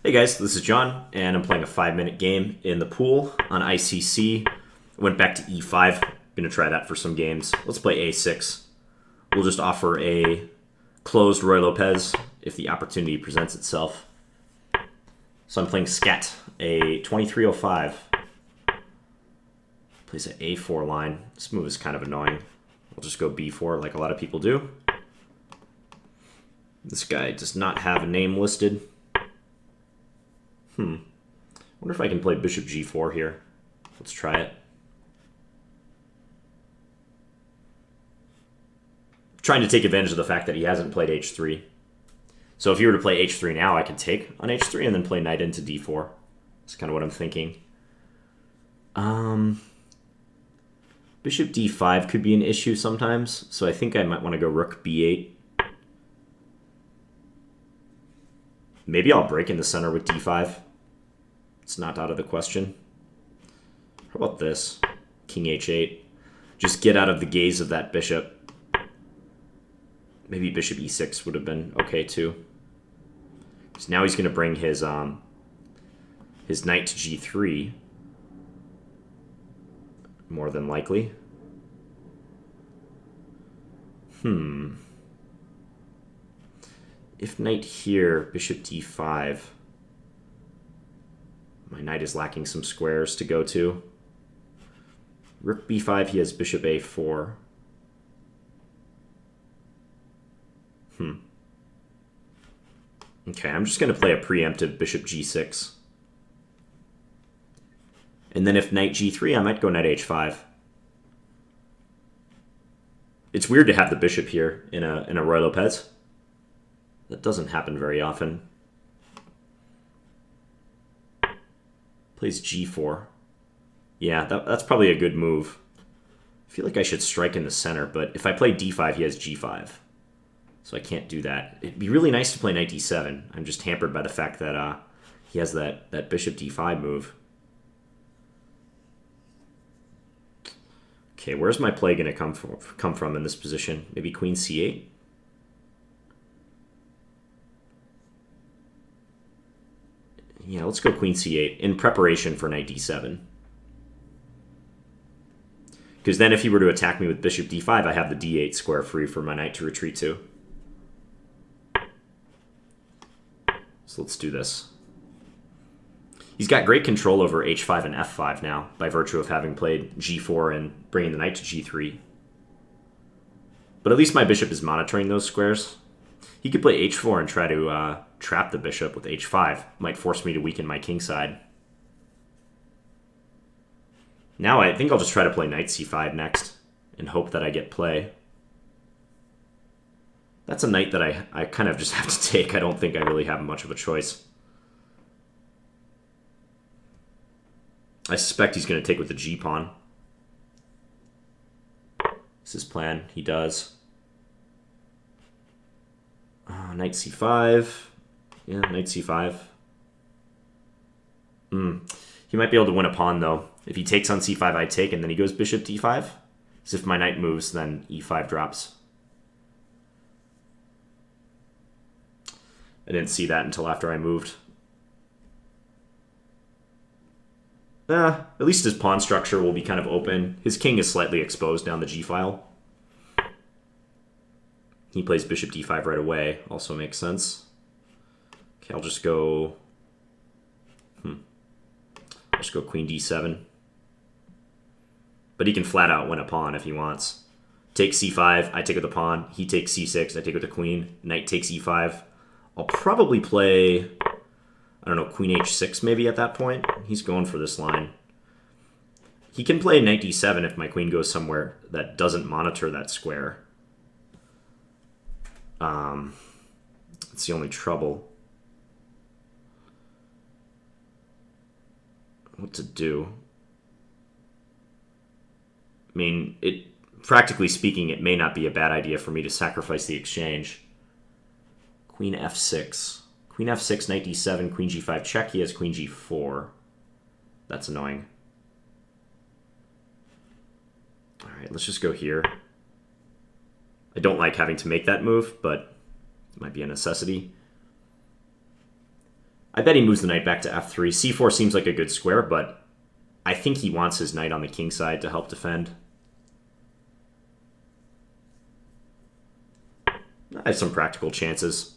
Hey guys, this is John, and I'm playing a 5-minute game in the pool on ICC. I went back to E5. Gonna try that for some games. Let's play A6. We'll just offer a closed Ruy Lopez if the opportunity presents itself. So I'm playing Skat, a 2305. Plays an A4 line. This move is kind of annoying. We'll just go B4 like a lot of people do. This guy does not have a name listed. Wonder if I can play bishop g4 here. Let's try it. Trying to take advantage of the fact that he hasn't played h3. So if you were to play h3 now, I could take on h3 and then play knight into d4. That's kind of what I'm thinking. Bishop d5 could be an issue sometimes, so I think I might want to go rook b8. Maybe I'll break in the center with d5. It's not out of the question. How about this? King h8. Just get out of the gaze of that bishop. Maybe bishop e6 would have been okay too. So now he's going to bring his knight to g3. More than likely. If knight here, bishop d5, my knight is lacking some squares to go to. Rook b5, he has bishop a4. Okay, I'm just going to play a preemptive bishop g6. And then if knight g3, I might go knight h5. It's weird to have the bishop here in a Ruy Lopez. That doesn't happen very often. Plays g4. Yeah, that's probably a good move. I feel like I should strike in the center, but if I play d5, he has g5. So I can't do that. It'd be really nice to play knight d7. I'm just hampered by the fact that he has that bishop d5 move. Okay, where's my play going to come from in this position? Maybe queen c8? Yeah, let's go queen c8 in preparation for knight d7. Because then if he were to attack me with bishop d5, I have the d8 square free for my knight to retreat to. So let's do this. He's got great control over h5 and f5 now, by virtue of having played g4 and bringing the knight to g3. But at least my bishop is monitoring those squares. He could play h4 and try to trap the bishop with h5. Might force me to weaken my king side. Now I think I'll just try to play knight c5 next and hope that I get play. That's a knight that I kind of just have to take. I don't think I really have much of a choice. I suspect he's going to take with the g-pawn. This is his plan. He does. Knight c5. Yeah, knight c5. He might be able to win a pawn, though. If he takes on c5, I take, and then he goes bishop d5. So if my knight moves, then e5 drops. I didn't see that until after I moved. At least his pawn structure will be kind of open. His king is slightly exposed down the g-file. He plays bishop d5 right away. Also makes sense. Okay, I'll just go... I'll just go queen d7. But he can flat out win a pawn if he wants. Take c5, I take with the pawn. He takes c6, I take with the queen. Knight takes e5. I'll probably play, I don't know, queen h6 maybe at that point. He's going for this line. He can play knight d7 if my queen goes somewhere that doesn't monitor that square. That's the only trouble. What to do? I mean, practically speaking, it may not be a bad idea for me to sacrifice the exchange. Queen f6. Queen f6, knight d7, queen g5 check. He has queen g4. That's annoying. All right, let's just go here. I don't like having to make that move, but it might be a necessity. I bet he moves the knight back to f3. c4 seems like a good square, but I think he wants his knight on the king side to help defend. I have some practical chances.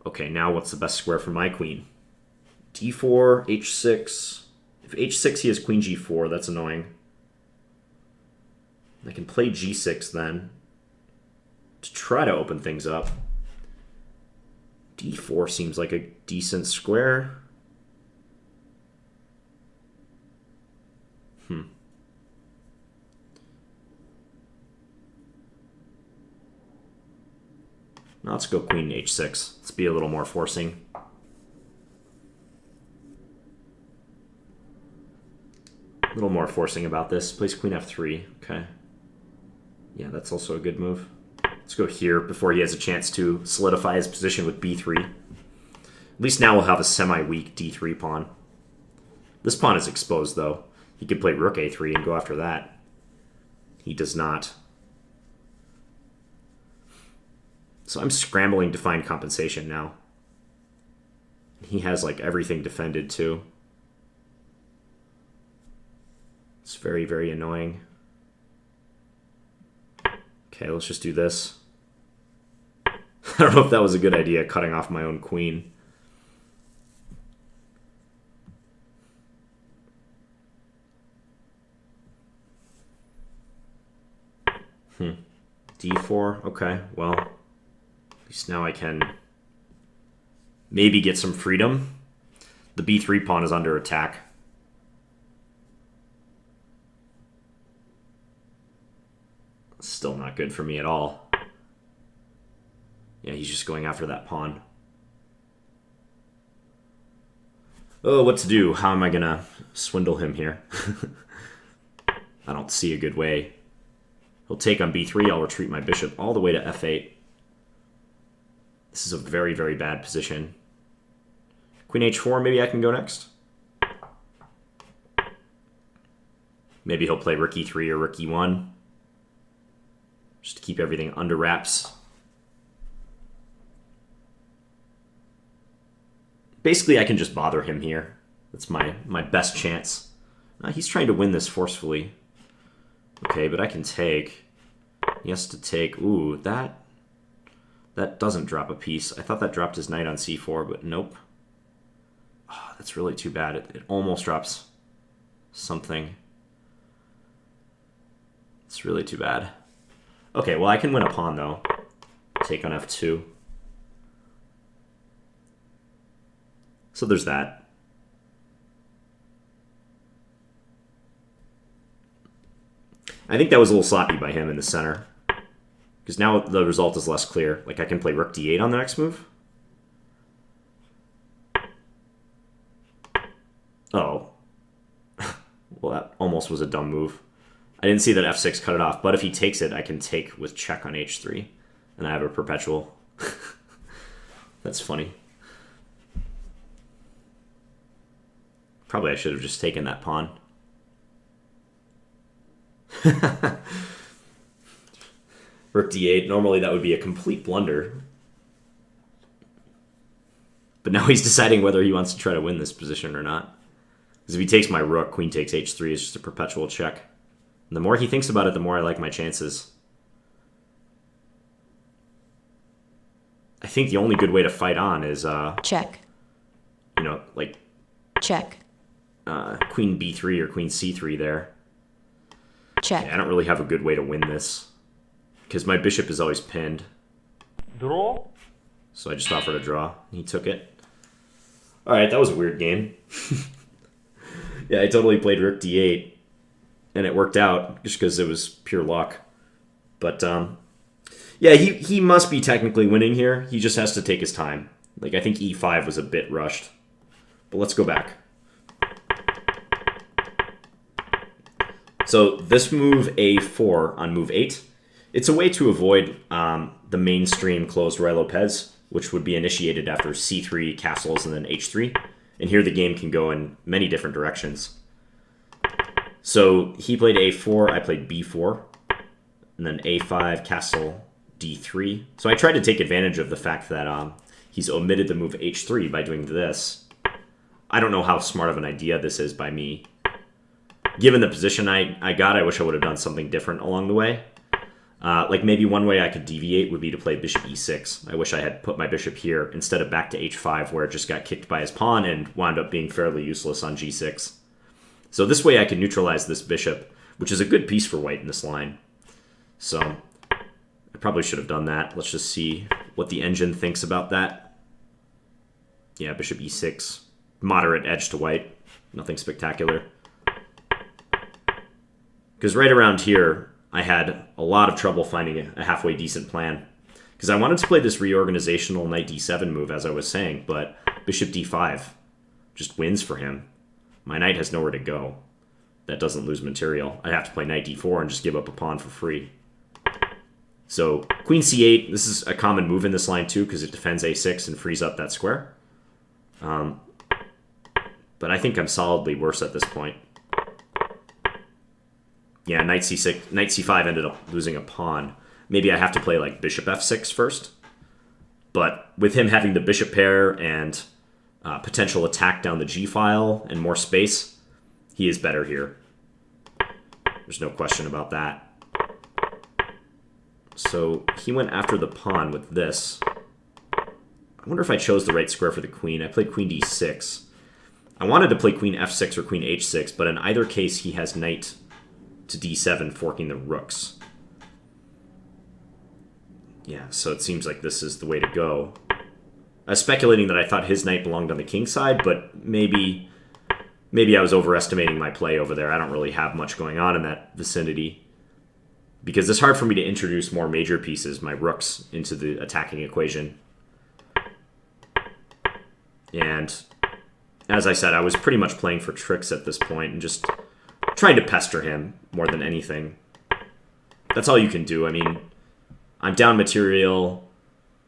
Okay, now what's the best square for my queen? d4, h6. If h6, he has queen g4. That's annoying. I can play g6 then to try to open things up. d4 seems like a decent square. Now let's go queen h6. Let's be a little more forcing. A little more forcing about this. Plays queen f3. Okay. Yeah, that's also a good move. Let's go here before he has a chance to solidify his position with b3. At least now we'll have a semi-weak d3 pawn. This pawn is exposed, though. He could play rook a3 and go after that. He does not. So I'm scrambling to find compensation now. He has, like, everything defended, too. It's very, very annoying. Okay, let's just do this. I don't know if that was a good idea, cutting off my own queen. d4, okay, well, at least now I can maybe get some freedom. The b3 pawn is under attack. Still not good for me at all. Yeah, he's just going after that pawn. Oh, what to do? How am I gonna swindle him here? I don't see a good way. He'll take on b3, I'll retreat my bishop all the way to f8. This is a very, very bad position. Queen h4, maybe I can go next? Maybe he'll play rook e3 or rook e1. Just to keep everything under wraps. Basically, I can just bother him here. That's my best chance. He's trying to win this forcefully. Okay, but I can take. He has to take. Ooh, that doesn't drop a piece. I thought that dropped his knight on c4, but nope. Oh, that's really too bad. It almost drops something. It's really too bad. Okay, well, I can win a pawn, though. Take on f2. So there's that. I think that was a little sloppy by him in the center. Because now the result is less clear. Like, I can play rook d8 on the next move. Oh. Well, that almost was a dumb move. I didn't see that f6 cut it off, but if he takes it, I can take with check on h3. And I have a perpetual. That's funny. Probably I should have just taken that pawn. Rook d8. Normally that would be a complete blunder. But now he's deciding whether he wants to try to win this position or not. Because if he takes my rook, queen takes h3 is just a perpetual check. And the more he thinks about it, the more I like my chances. I think the only good way to fight on is check. You know, like check. Queen b3 or queen c3 there. Check. Yeah, I don't really have a good way to win this because my bishop is always pinned. Draw. So I just offered a draw. He took it. All right, that was a weird game. Yeah, I totally played rook d8, and it worked out just because it was pure luck. But yeah, he must be technically winning here. He just has to take his time. Like, I think e5 was a bit rushed. But let's go back. So this move a4 on move 8, it's a way to avoid the mainstream closed Ruy Lopez, which would be initiated after c3 castles and then h3. And here the game can go in many different directions. So he played a4, I played b4, and then a5, castle, d3. So I tried to take advantage of the fact that He's omitted the move h3 by doing this. I don't know how smart of an idea this is by me. Given the position I got, I wish I would have done something different along the way. Like maybe one way I could deviate would be to play bishop e6. I wish I had put my bishop here instead of back to h5 where it just got kicked by his pawn and wound up being fairly useless on g6. So this way I can neutralize this bishop, which is a good piece for white in this line. So I probably should have done that. Let's just see what the engine thinks about that. Yeah, bishop e6. Moderate edge to white. Nothing spectacular. Because right around here, I had a lot of trouble finding a halfway decent plan. Because I wanted to play this reorganizational knight d7 move, as I was saying, but bishop d5 just wins for him. My knight has nowhere to go. That doesn't lose material. I have to play knight d4 and just give up a pawn for free. So queen c8, this is a common move in this line too, because it defends a6 and frees up that square. But I think I'm solidly worse at this point. Yeah, knight c6, knight c5 ended up losing a pawn. Maybe I have to play like bishop f6 first. But with him having the bishop pair and potential attack down the g file and more space, he is better here. There's no question about that. So he went after the pawn with this. I wonder if I chose the right square for the queen. I played queen d6. I wanted to play queen f6 or queen h6, but in either case he has knight to d7 forking the rooks. Yeah, so it seems like this is the way to go. I was speculating that I thought his knight belonged on the king side, but maybe I was overestimating my play over there. I don't really have much going on in that vicinity. Because it's hard for me to introduce more major pieces, my rooks, into the attacking equation. And as I said, I was pretty much playing for tricks at this point and just trying to pester him more than anything. That's all you can do. I mean, I'm down material.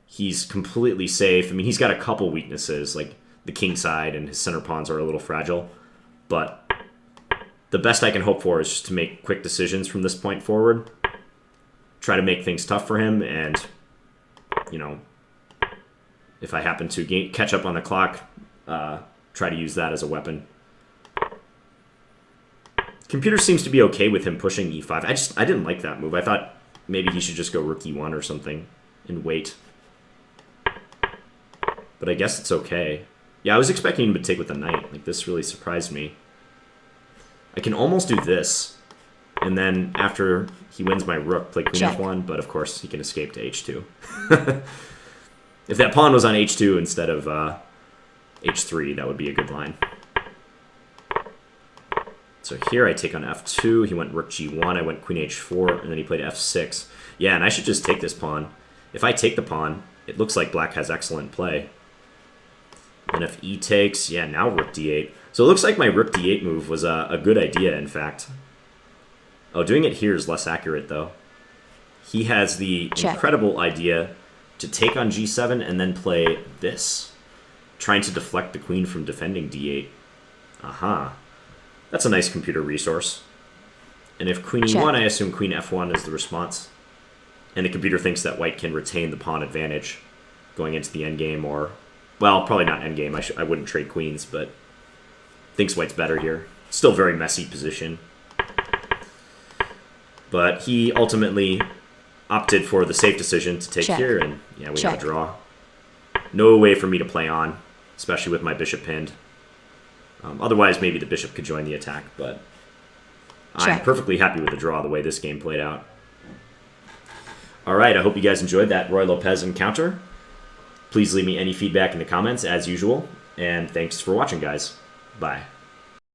He's completely safe. I mean, he's got a couple weaknesses, like the king side and his center pawns are a little fragile. But the best I can hope for is just to make quick decisions from this point forward. Try to make things tough for him, and, you know, if I happen to catch up on the clock, try to use that as a weapon. Computer seems to be okay with him pushing e5. I didn't like that move. I thought maybe he should just go rook e1 or something and wait. But I guess it's okay. Yeah, I was expecting him to take with the knight. Like, this really surprised me. I can almost do this, and then after he wins my rook, play queen f1, but of course he can escape to h2. If that pawn was on h2 instead of h3, that would be a good line. So here I take on f2, he went rook g1, I went queen h4, and then he played f6. Yeah, and I should just take this pawn. If I take the pawn, it looks like black has excellent play. And if e takes, yeah, now rook d8. So it looks like my rook d8 move was a good idea, in fact. Oh, doing it here is less accurate, though. He has the incredible idea to take on g7 and then play this, trying to deflect the queen from defending d8. Aha. That's a nice computer resource. And if queen e1, I assume queen f1 is the response. And the computer thinks that white can retain the pawn advantage going into the endgame, or, well, probably not endgame. I wouldn't trade queens, but thinks white's better here. Still very messy position. But he ultimately opted for the safe decision to take here, and yeah, we have a draw. No way for me to play on, especially with my bishop pinned. Otherwise, maybe the bishop could join the attack, but I'm perfectly happy with the draw, the way this game played out. All right, I hope you guys enjoyed that Ruy Lopez encounter. Please leave me any feedback in the comments, as usual, and thanks for watching, guys. Bye.